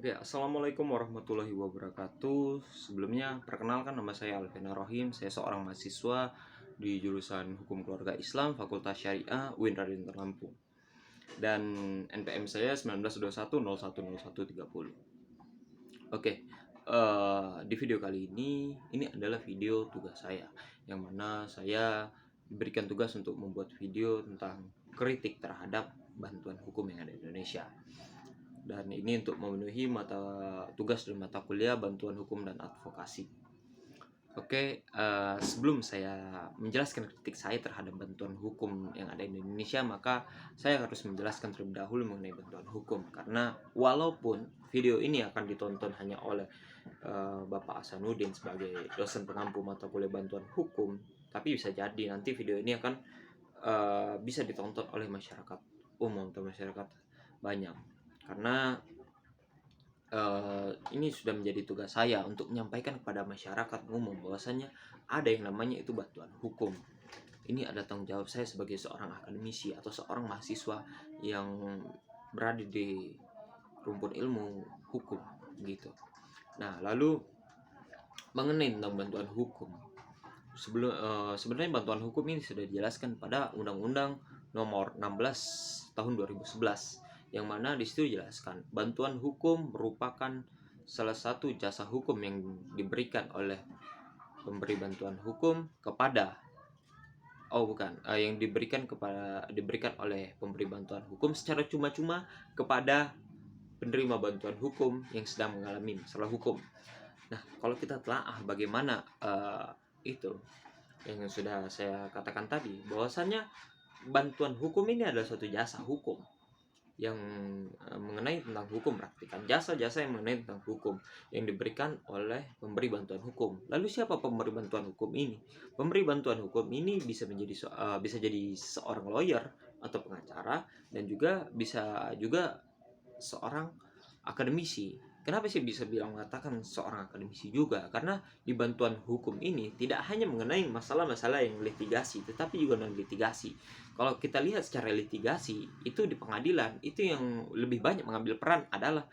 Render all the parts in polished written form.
Oke, Assalamualaikum warahmatullahi wabarakatuh. Sebelumnya, perkenalkan nama saya Alvena Rohim. Saya seorang mahasiswa di jurusan Hukum Keluarga Islam, Fakultas Syariah, UIN Raden Lampung. Dan NPM saya 1921010130. Oke, di video kali ini adalah video tugas saya, yang mana saya diberikan tugas untuk membuat video tentang kritik terhadap bantuan hukum yang ada di Indonesia. Dan ini untuk memenuhi tugas dan mata kuliah bantuan hukum dan advokasi. Oke, sebelum saya menjelaskan kritik saya terhadap bantuan hukum yang ada di Indonesia, maka saya harus menjelaskan terlebih dahulu mengenai bantuan hukum. Karena walaupun video ini akan ditonton hanya oleh Bapak Hasanuddin sebagai dosen pengampu mata kuliah bantuan hukum, tapi bisa jadi nanti video ini akan bisa ditonton oleh masyarakat umum atau masyarakat banyak. Karena ini sudah menjadi tugas saya untuk menyampaikan kepada masyarakat umum bahwasanya ada yang namanya itu bantuan hukum. Ini ada tanggung jawab saya sebagai seorang akademisi atau seorang mahasiswa yang berada di rumpun ilmu hukum gitu. Nah, lalu mengenai tentang bantuan hukum, sebenarnya bantuan hukum ini sudah dijelaskan pada Undang-Undang Nomor 16 Tahun 2011, yang mana di situ dijelaskan bantuan hukum merupakan salah satu jasa hukum yang diberikan oleh pemberi bantuan hukum kepada yang diberikan oleh pemberi bantuan hukum secara cuma-cuma kepada penerima bantuan hukum yang sedang mengalami masalah hukum. Nah, kalau kita telaah bagaimana itu yang sudah saya katakan tadi, bahwasannya bantuan hukum ini adalah suatu jasa hukum yang mengenai tentang hukum, praktikan jasa-jasa yang mengenai tentang hukum yang diberikan oleh pemberi bantuan hukum. Lalu siapa pemberi bantuan hukum ini? Pemberi bantuan hukum ini bisa jadi seorang lawyer atau pengacara, dan juga bisa juga seorang akademisi. Kenapa sih bisa mengatakan seorang akademisi juga? Karena di bantuan hukum ini tidak hanya mengenai masalah-masalah yang litigasi, tetapi juga non litigasi. Kalau kita lihat secara litigasi, itu di pengadilan, itu yang lebih banyak mengambil peran adalah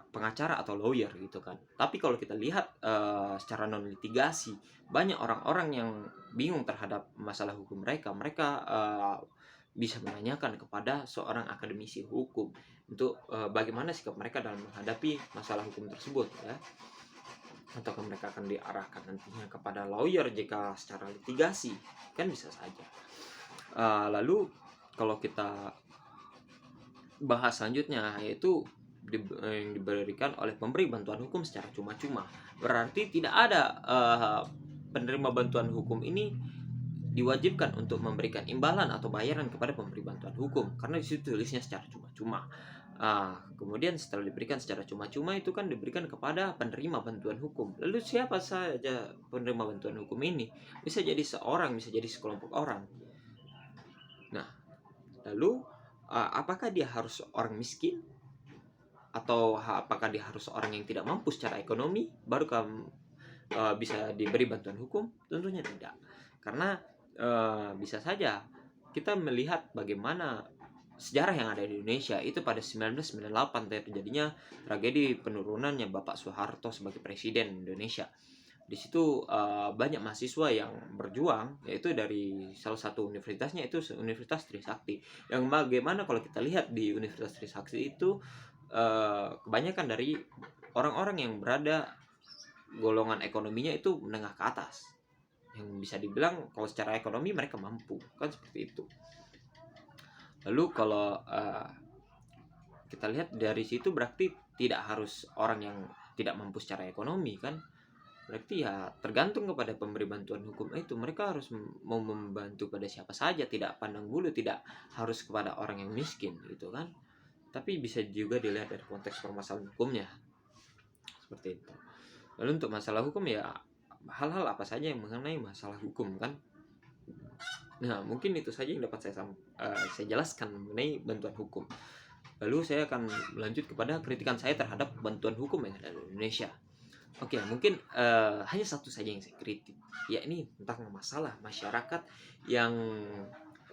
pengacara atau lawyer gitu kan. Tapi kalau kita lihat secara non litigasi, banyak orang-orang yang bingung terhadap masalah hukum mereka bisa menanyakan kepada seorang akademisi hukum untuk bagaimana sikap mereka dalam menghadapi masalah hukum tersebut ya. Ataukah mereka akan diarahkan nantinya kepada lawyer jika secara litigasi, kan bisa saja. Lalu kalau kita bahas selanjutnya, yaitu yang diberikan oleh pemberi bantuan hukum secara cuma-cuma, berarti tidak ada penerima bantuan hukum ini diwajibkan untuk memberikan imbalan atau bayaran kepada pemberi bantuan hukum, karena di situ tulisnya secara cuma-cuma. Kemudian setelah diberikan secara cuma-cuma itu kan diberikan kepada penerima bantuan hukum. Lalu siapa saja penerima bantuan hukum ini? Bisa jadi seorang, bisa jadi sekelompok orang. Nah, lalu apakah dia harus orang miskin? Atau apakah dia harus orang yang tidak mampu secara ekonomi baru bisa diberi bantuan hukum? Tentunya tidak. Karena bisa saja kita melihat bagaimana sejarah yang ada di Indonesia itu pada 1998 terjadinya tragedi penurunannya Bapak Soeharto sebagai presiden Indonesia. Di situ banyak mahasiswa yang berjuang, yaitu dari salah satu universitasnya itu Universitas Trisakti. Yang bagaimana kalau kita lihat di Universitas Trisakti itu kebanyakan dari orang-orang yang berada golongan ekonominya itu menengah ke atas, yang bisa dibilang kalau secara ekonomi mereka mampu, kan seperti itu. Lalu kalau kita lihat dari situ, berarti tidak harus orang yang tidak mampu secara ekonomi kan, berarti ya tergantung kepada pemberi bantuan hukum itu. Mereka harus mau membantu pada siapa saja, tidak pandang bulu, tidak harus kepada orang yang miskin gitu kan. Tapi bisa juga dilihat dari konteks permasalahan hukumnya seperti itu. Lalu untuk masalah hukum ya hal-hal apa saja yang mengenai masalah hukum kan. Nah, mungkin itu saja yang dapat saya jelaskan mengenai bantuan hukum. Lalu saya akan melanjut kepada kritikan saya terhadap bantuan hukum yang ada di Indonesia. Oke, mungkin hanya satu saja yang saya kritik, yakni tentang masalah masyarakat yang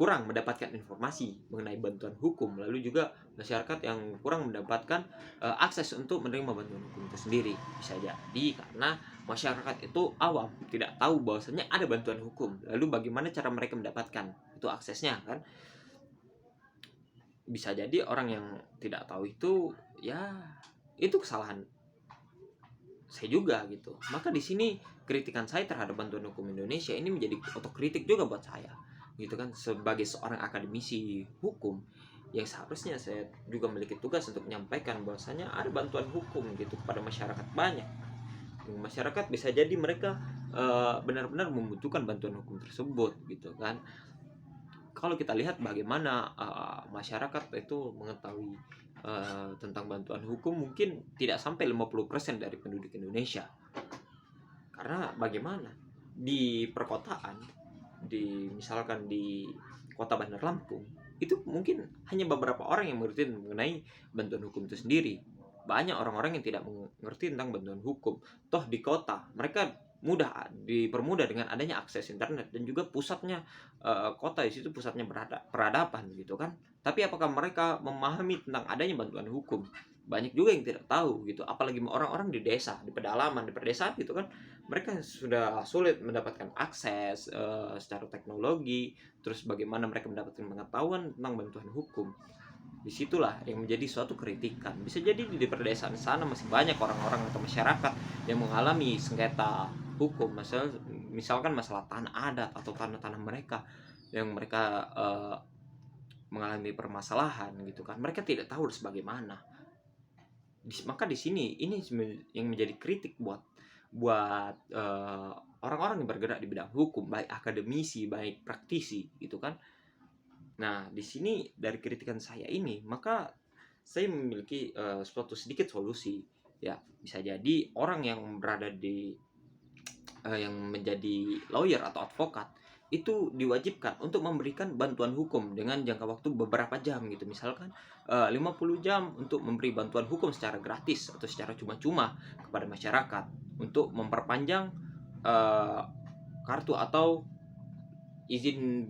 kurang mendapatkan informasi mengenai bantuan hukum, lalu juga masyarakat yang kurang mendapatkan akses untuk menerima bantuan hukum itu sendiri. Bisa jadi karena masyarakat itu awam, tidak tahu bahwasanya ada bantuan hukum, lalu bagaimana cara mereka mendapatkan itu aksesnya kan. Bisa jadi orang yang tidak tahu itu, ya itu kesalahan saya juga gitu. Maka di sini kritikan saya terhadap bantuan hukum Indonesia ini menjadi otokritik juga buat saya gitu kan, sebagai seorang akademisi hukum yang seharusnya saya juga memiliki tugas untuk menyampaikan bahwasanya ada bantuan hukum gitu kepada masyarakat banyak. Masyarakat bisa jadi mereka benar-benar membutuhkan bantuan hukum tersebut gitu kan. Kalau kita lihat bagaimana masyarakat itu mengetahui tentang bantuan hukum, mungkin tidak sampai 50% dari penduduk Indonesia. Karena bagaimana di perkotaan, misalkan di kota Bandar Lampung, itu mungkin hanya beberapa orang yang mengerti mengenai bantuan hukum itu sendiri. Banyak orang-orang yang tidak mengerti tentang bantuan hukum. Toh di kota mereka dipermudah dengan adanya akses internet, dan juga pusatnya kota di situ pusatnya peradaban gitu kan. Tapi apakah mereka memahami tentang adanya bantuan hukum? Banyak juga yang tidak tahu gitu, apalagi orang-orang di desa, di pedalaman, di pedesaan gitu kan. Mereka sudah sulit mendapatkan akses secara teknologi, terus bagaimana mereka mendapatkan pengetahuan tentang bantuan hukum. Disitulah yang menjadi suatu kritikan. Bisa jadi di pedesaan sana masih banyak orang-orang atau masyarakat yang mengalami sengketa hukum, misalkan masalah tanah adat atau tanah-tanah mereka yang mereka mengalami permasalahan gitu kan. Mereka tidak tahu harus bagaimana. Maka di sini ini yang menjadi kritik buat orang-orang yang bergerak di bidang hukum, baik akademisi, baik praktisi gitu kan. Nah, di sini dari kritikan saya ini, maka saya memiliki suatu sedikit solusi. Ya, bisa jadi orang yang berada di yang menjadi lawyer atau advokat itu diwajibkan untuk memberikan bantuan hukum dengan jangka waktu beberapa jam gitu. Misalkan 50 jam untuk memberi bantuan hukum secara gratis atau secara cuma-cuma kepada masyarakat untuk memperpanjang kartu atau izin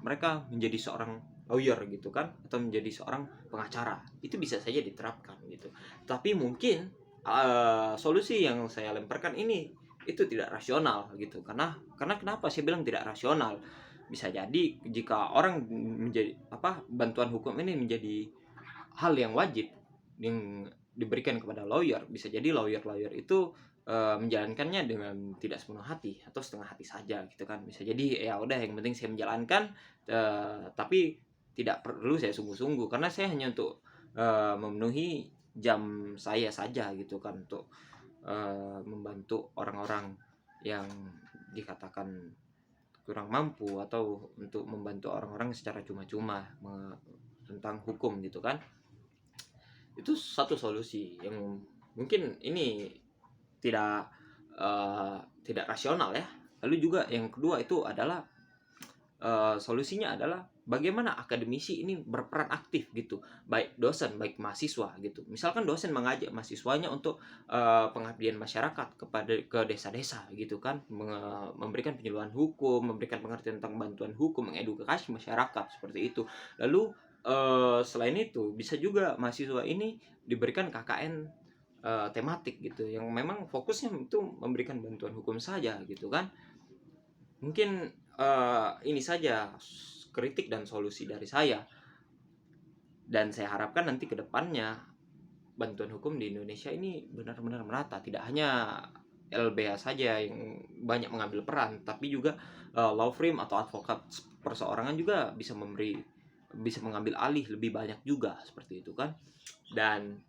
mereka menjadi seorang lawyer gitu kan, atau menjadi seorang pengacara. Itu bisa saja diterapkan gitu. Tapi mungkin solusi yang saya lemparkan ini itu tidak rasional gitu. Karena kenapa saya bilang tidak rasional? Bisa jadi jika orang menjadi bantuan hukum ini menjadi hal yang wajib yang diberikan kepada lawyer, bisa jadi lawyer itu menjalankannya dengan tidak sepenuh hati atau setengah hati saja gitu kan. Bisa jadi ya udah, yang penting saya menjalankan, tapi tidak perlu saya sungguh-sungguh karena saya hanya untuk memenuhi jam saya saja gitu kan, untuk membantu orang-orang yang dikatakan kurang mampu, atau untuk membantu orang-orang secara cuma-cuma tentang hukum gitu kan. Itu satu solusi yang mungkin ini tidak rasional ya. Lalu juga yang kedua itu adalah solusinya adalah bagaimana akademisi ini berperan aktif gitu, baik dosen baik mahasiswa gitu. Misalkan dosen mengajak mahasiswanya untuk pengabdian masyarakat ke desa-desa gitu kan, memberikan penyuluhan hukum, memberikan pengertian tentang bantuan hukum, mengedukasi masyarakat seperti itu. Lalu selain itu bisa juga mahasiswa ini diberikan KKN tematik gitu, yang memang fokusnya itu memberikan bantuan hukum saja gitu kan. Mungkin ini saja kritik dan solusi dari saya, dan saya harapkan nanti ke depannya bantuan hukum di Indonesia ini benar-benar merata, tidak hanya LBH saja yang banyak mengambil peran, tapi juga law firm atau advokat perseorangan juga bisa mengambil alih lebih banyak juga seperti itu kan. Dan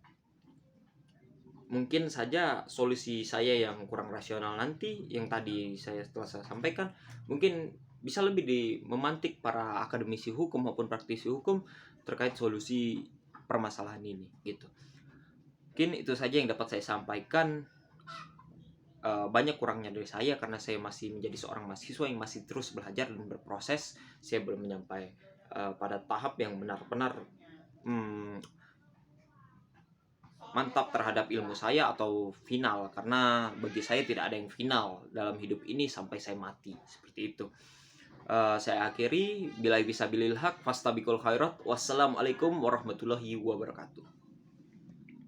mungkin saja solusi saya yang kurang rasional nanti, yang tadi setelah saya sampaikan, mungkin bisa lebih memantik para akademisi hukum maupun praktisi hukum terkait solusi permasalahan ini gitu. Mungkin itu saja yang dapat saya sampaikan. Banyak kurangnya dari saya karena saya masih menjadi seorang mahasiswa yang masih terus belajar dan berproses. Saya belum menyampai pada tahap yang benar-benar mantap terhadap ilmu saya atau final, karena bagi saya tidak ada yang final dalam hidup ini sampai saya mati, seperti itu. Saya akhiri, bila bisa bilil haq, fastabiqul khairat. Wassalamualaikum warahmatullahi wabarakatuh.